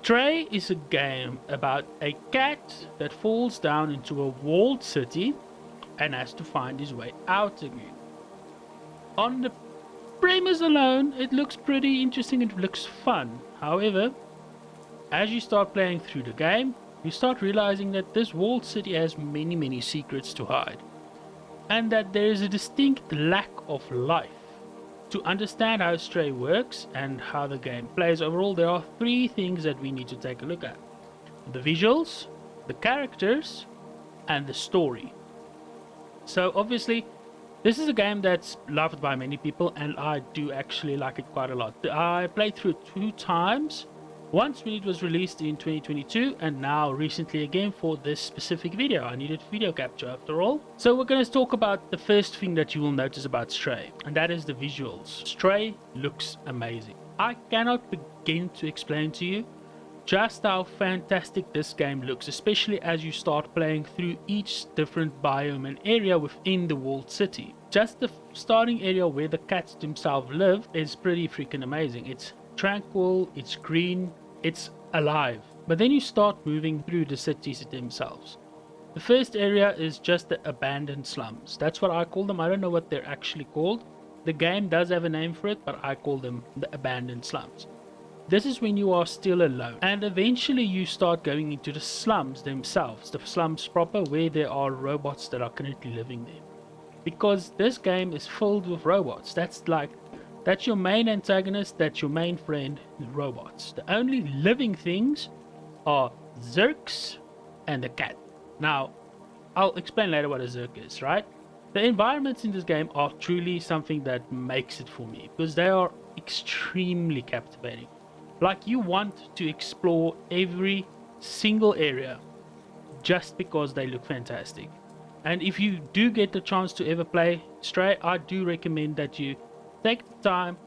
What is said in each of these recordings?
Stray is a game about a cat that falls down into a walled city and has to find his way out again. On the premise alone, it looks pretty interesting, it looks fun. However, as you start playing through the game, you start realizing that this walled city has many secrets to hide, and that there is a distinct lack of life. To understand how Stray works and how the game plays overall, there are three things that we need to take a look at: the visuals, the characters, and the story. So obviously, this is a game that's loved by many people, and I do actually like it quite a lot. I played through it 2 times. Once when it was released in 2022, and now recently again for this specific video. I needed video capture after all. So we're going to talk about the first thing that you will notice about Stray, and that is the visuals. Stray looks amazing. I cannot begin to explain to you just how fantastic this game looks, especially as you start playing through each different biome and area within the walled city. Just the starting area where the cats themselves live is pretty freaking amazing. It's tranquil, it's green, it's alive. But then you start moving through the cities themselves. The first area is just the abandoned slums. That's what I call them. I don't know what they're actually called. The game does have a name for it, but I call them the abandoned slums. This is when you are still alone, and eventually you start going into the slums themselves, the slums proper, where there are robots that are currently living there. Because this game is filled with robots. That's your main antagonist, that's your main friend, the robots. The only living things are Zerks and the cat. Now, I'll explain later what a Zerk is, right? The environments in this game are truly something that makes it for me, because they are extremely captivating. Like, you want to explore every single area just because they look fantastic. And if you do get the chance to ever play Stray, I do recommend that you take the time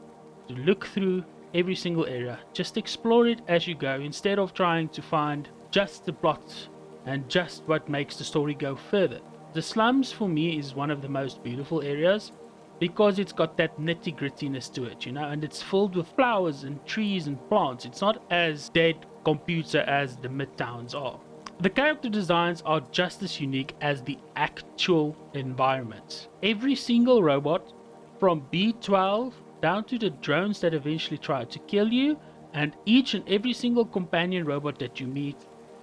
to look through every single area. Just explore it as you go, instead of trying to find just the plot and just what makes the story go further. The slums for me is one of the most beautiful areas, because it's got that nitty grittiness to it, you know, and it's filled with flowers and trees and plants. It's not as dead computer as the midtowns are. The character designs are just as unique as the actual environments. Every single robot, from B12 down to the drones that eventually try to kill you, and each and every single companion robot that you meet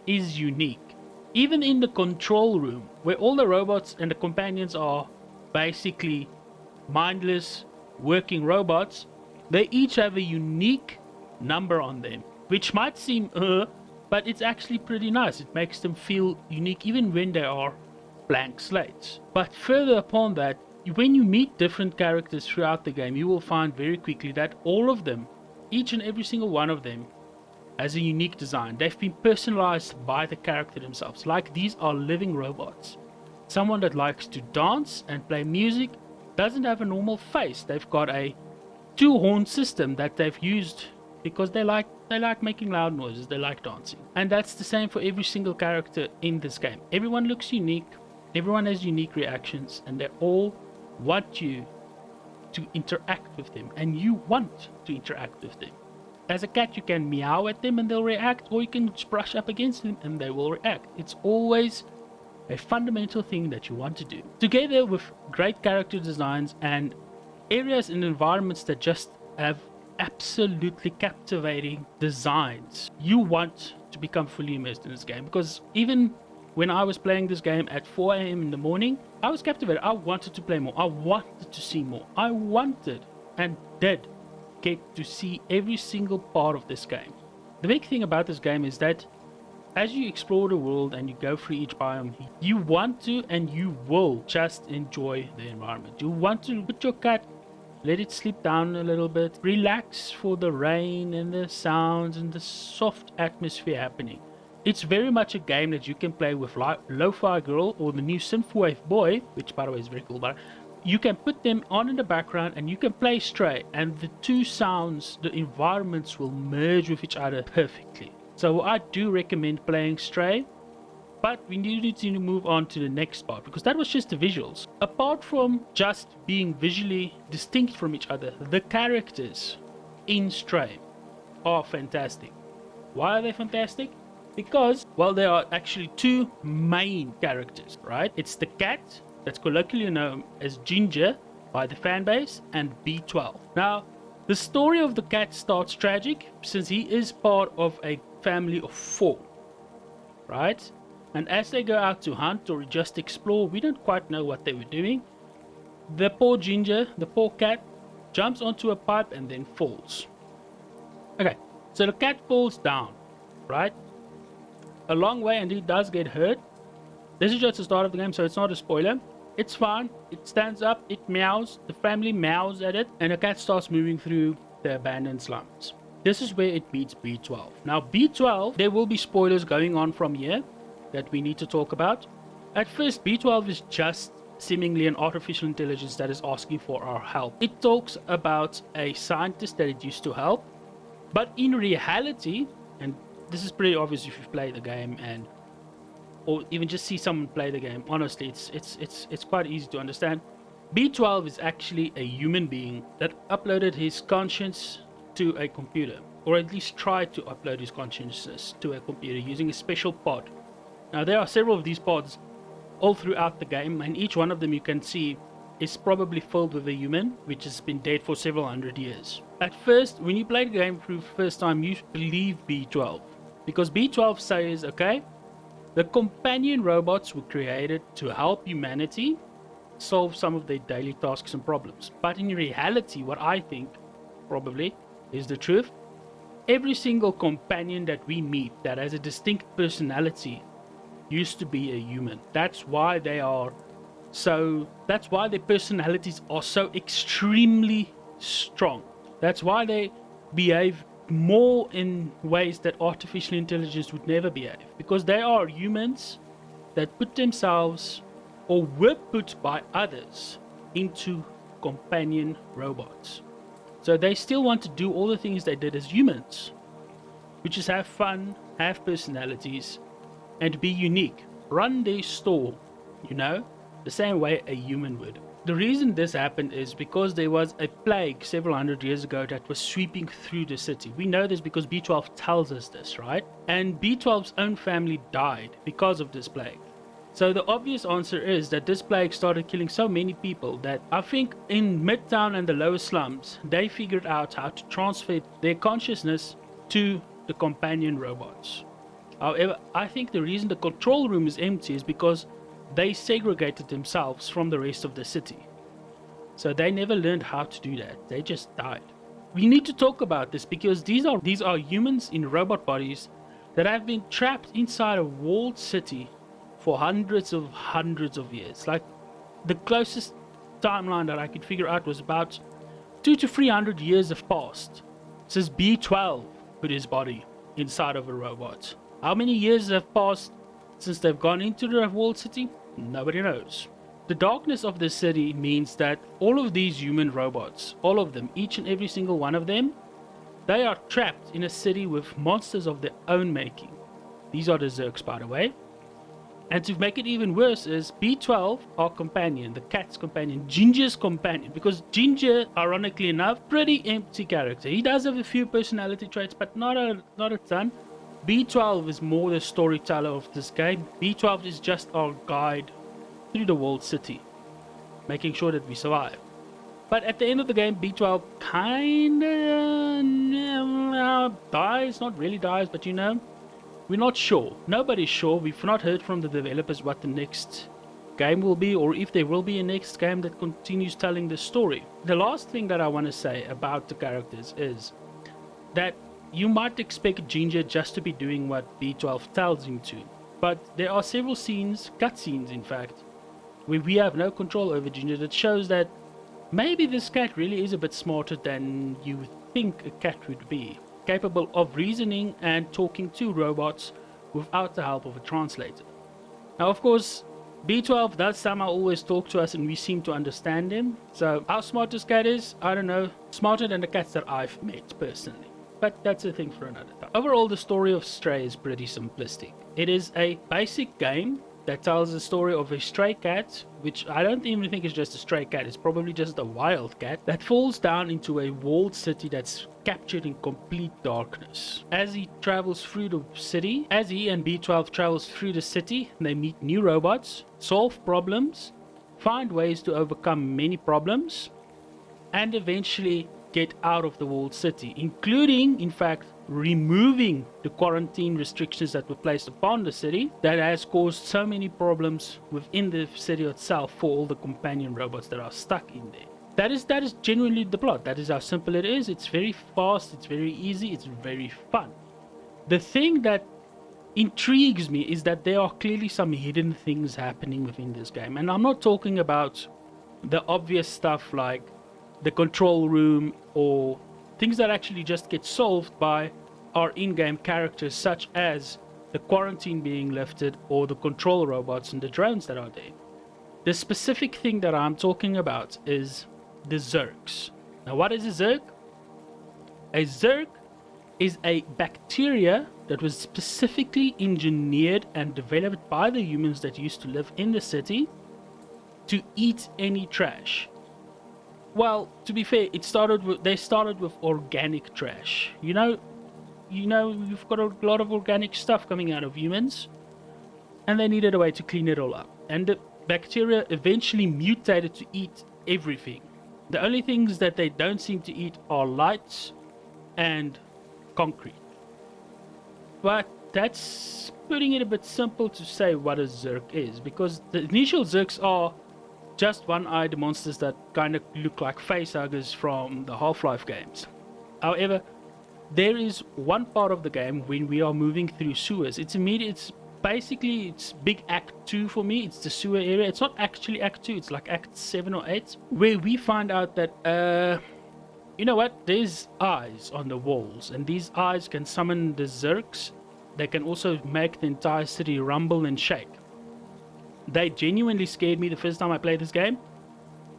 is unique. Even in the control room, where all the robots and the companions are basically mindless working robots, they each have a unique number on them, which might seem but it's actually pretty nice. It makes them feel unique even when they are blank slates. But further upon that, when you meet different characters throughout the game, you will find very quickly that all of them, each and every single one of them, has a unique design. They've been personalized by the character themselves. Like, these are living robots. Someone that likes to dance and play music doesn't have a normal face. They've got a 2-horn system that they've used because they like making loud noises, they like dancing. And that's the same for every single character in this game. Everyone looks unique, everyone has unique reactions, and they all want you to interact with them, and you want to interact with them. As a cat, you can meow at them and they'll react, or you can just brush up against them and they will react. It's always a fundamental thing that you want to do, together with great character designs and areas and environments that just have absolutely captivating designs. You want to become fully immersed in this game, because even when I was playing this game at 4 AM in the morning, I was captivated. I wanted to play more, I wanted to see more, I wanted and did get to see every single part of this game. The big thing about this game is that as you explore the world and you go through each biome, you want to and you will just enjoy the environment. You want to put your cat, let it sleep down a little bit, relax for the rain and the sounds and the soft atmosphere happening. It's very much a game that you can play with Lo-Fi Girl or the new Synthwave Boy, which by the way is very cool, but you can put them on in the background and you can play Stray, and the two sounds, the environments will merge with each other perfectly. So I do recommend playing Stray, but we need to move on to the next part, because that was just the visuals. Apart from just being visually distinct from each other, the characters in Stray are fantastic. Why are they fantastic? Because, well, there are actually two main characters, right? It's the cat, that's colloquially known as Ginger by the fanbase, and B12. Now, the story of the cat starts tragic since he is part of a family of 4, right? And as they go out to hunt or just explore, we don't quite know what they were doing. The poor Ginger, the poor cat, jumps onto a pipe and then falls. Okay, so the cat falls down, right? A long way, and he does get hurt. This is just the start of the game, so it's not a spoiler. It's fine. It stands up, it meows, the family meows at it, and the cat starts moving through the abandoned slums. This is where it meets B12. Now, B12, there will be spoilers going on from here that we need to talk about. At first, B12 is just seemingly an artificial intelligence that is asking for our help. It talks about a scientist that it used to help, but in reality, and this is pretty obvious if you play the game and or even just see someone play the game. Honestly, it's quite easy to understand. B12 is actually a human being that uploaded his conscience to a computer, or at least tried to upload his consciousness to a computer using a special pod. Now, there are several of these pods all throughout the game, and each one of them you can see is probably filled with a human which has been dead for several hundred years. At first, when you play the game through the first time, you believe B12 because B12 says, okay, the companion robots were created to help humanity solve some of their daily tasks and problems. But in reality, what I think probably is the truth, every single companion that we meet that has a distinct personality used to be a human. That's why their personalities are so extremely strong. That's why they behave more in ways that artificial intelligence would never behave, because they are humans that put themselves or were put by others into companion robots. So they still want to do all the things they did as humans, which is have fun, have personalities, and be unique. Run their store, the same way a human would. The reason this happened is because there was a plague several hundred years ago that was sweeping through the city. We know this because B12 tells us this, right? And B12's own family died because of this plague. So the obvious answer is that this plague started killing so many people that I think in Midtown and the lower slums, they figured out how to transfer their consciousness to the companion robots. However, I think the reason the control room is empty is because they segregated themselves from the rest of the city. So they never learned how to do that. They just died. We need to talk about this because these are humans in robot bodies that have been trapped inside a walled city for hundreds of years. Like, the closest timeline that I could figure out was about 200 to 300 years have passed since B12 put his body inside of a robot. How many years have passed since they've gone into the walled city? Nobody knows. The darkness of the city means that all of these human robots, all of them, each and every single one of them, they are trapped in a city with monsters of their own making. These are the Zergs, by the way. And to make it even worse is B12, our companion, the cat's companion, Ginger's companion, because Ginger, ironically enough, pretty empty character. He does have a few personality traits, but not a ton. B12 is more the storyteller of this game. B12 is just our guide through the walled city, making sure that we survive. But at the end of the game, B12 kinda dies, not really dies, but we're not sure. Nobody's sure. We've not heard from the developers what the next game will be, or if there will be a next game that continues telling the story. The last thing that I want to say about the characters is that you might expect Ginger just to be doing what B12 tells him to, but there are several scenes, cutscenes in fact, where we have no control over Ginger that shows that maybe this cat really is a bit smarter than you would think a cat would be, capable of reasoning and talking to robots without the help of a translator. Now, of course, B12 does somehow always talk to us and we seem to understand him, so how smart this cat is, I don't know. Smarter than the cats that I've met personally. But that's a thing for another time. Overall, the story of Stray is pretty simplistic. It is a basic game that tells the story of a stray cat, which I don't even think is just a stray cat, it's probably just a wild cat, that falls down into a walled city that's captured in complete darkness. As he travels through the city, as he and B12 travels through the city, they meet new robots, solve problems, find ways to overcome many problems, and eventually get out of the walled city, including, in fact, removing the quarantine restrictions that were placed upon the city that has caused so many problems within the city itself for all the companion robots that are stuck in there. That is genuinely the plot. That is how simple it is. It's very fast, it's very easy, it's very fun. The thing that intrigues me is that there are clearly some hidden things happening within this game, and I'm not talking about the obvious stuff like the control room or things that actually just get solved by our in-game characters, such as the quarantine being lifted or the control robots and the drones that are there. The specific thing that I'm talking about is the Zerks. Now, what is a Zerk? A Zerk is a bacteria that was specifically engineered and developed by the humans that used to live in the city to eat any trash. Well, to be fair, they started with organic trash. You know, you've got a lot of organic stuff coming out of humans, and they needed a way to clean it all up. And the bacteria eventually mutated to eat everything. The only things that they don't seem to eat are lights and concrete. But that's putting it a bit simple to say what a Zerk is, because the initial Zerks are just one-eyed monsters that kind of look like facehuggers from the Half-Life games. However, there is one part of the game when we are moving through sewers. It's big Act 2 for me. It's the sewer area. It's not actually Act 2. It's like Act 7 or 8, where we find out that, you know what? There's eyes on the walls, and these eyes can summon the Zerks. They can also make the entire city rumble and shake. They genuinely scared me the first time I played this game,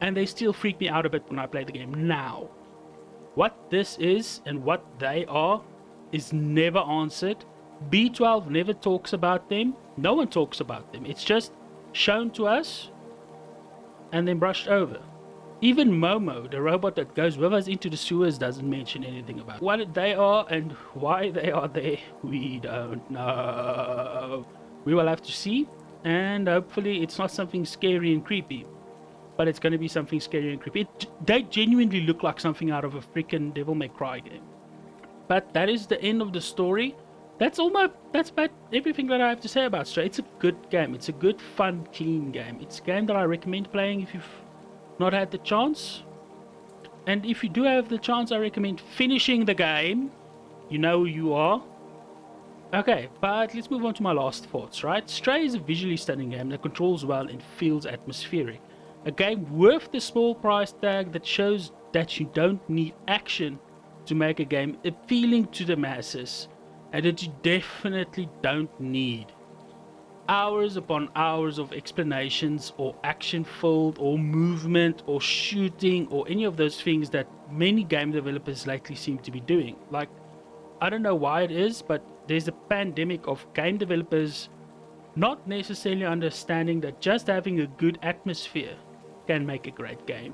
and they still freak me out a bit when I play the game now. What this is and what they are is never answered. B12 never talks about them. No one talks about them. It's just shown to us and then brushed over. Even Momo, the robot that goes with us into the sewers, doesn't mention anything about what they are and why they are there. We don't know. We will have to see. And hopefully it's not something scary and creepy, but it's going to be something scary and creepy. They genuinely look like something out of a freaking Devil May Cry game. But that is the end of the story. That's about everything that I have to say about Stray. It's a good game. It's a good, fun, clean game. It's a game that I recommend playing if you've not had the chance. And if you do have the chance, I recommend finishing the game. You know who you are. Okay, but let's move on to my last thoughts, right? Stray is a visually stunning game that controls well and feels atmospheric. A game worth the small price tag that shows that you don't need action to make a game appealing to the masses, and that you definitely don't need hours upon hours of explanations or action filled or movement or shooting or any of those things that many game developers lately seem to be doing. Like, I don't know why it is, but there's a pandemic of game developers not necessarily understanding that just having a good atmosphere can make a great game.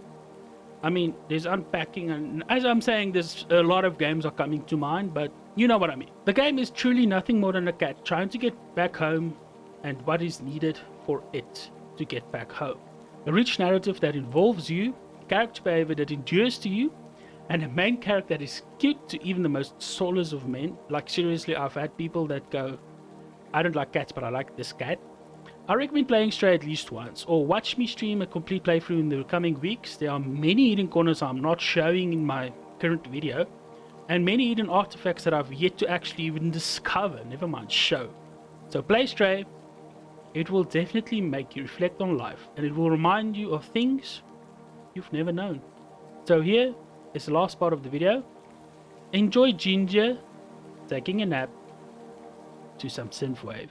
I mean, there's unpacking, and as I'm saying, there's a lot of games are coming to mind, but you know what I mean. The game is truly nothing more than a cat trying to get back home and what is needed for it to get back home. A rich narrative that involves you, character behavior that endures to you, and a main character that is cute to even the most soulless of men. Like, seriously, I've had people that go, I don't like cats, but I like this cat. I recommend playing Stray at least once, or watch me stream a complete playthrough in the coming weeks. There are many hidden corners I'm not showing in my current video, and many hidden artifacts that I've yet to actually even discover, never mind show. So play Stray. It will definitely make you reflect on life, and it will remind you of things you've never known. So here is the last part of the video. Enjoy Ginger taking a nap to some synthwave.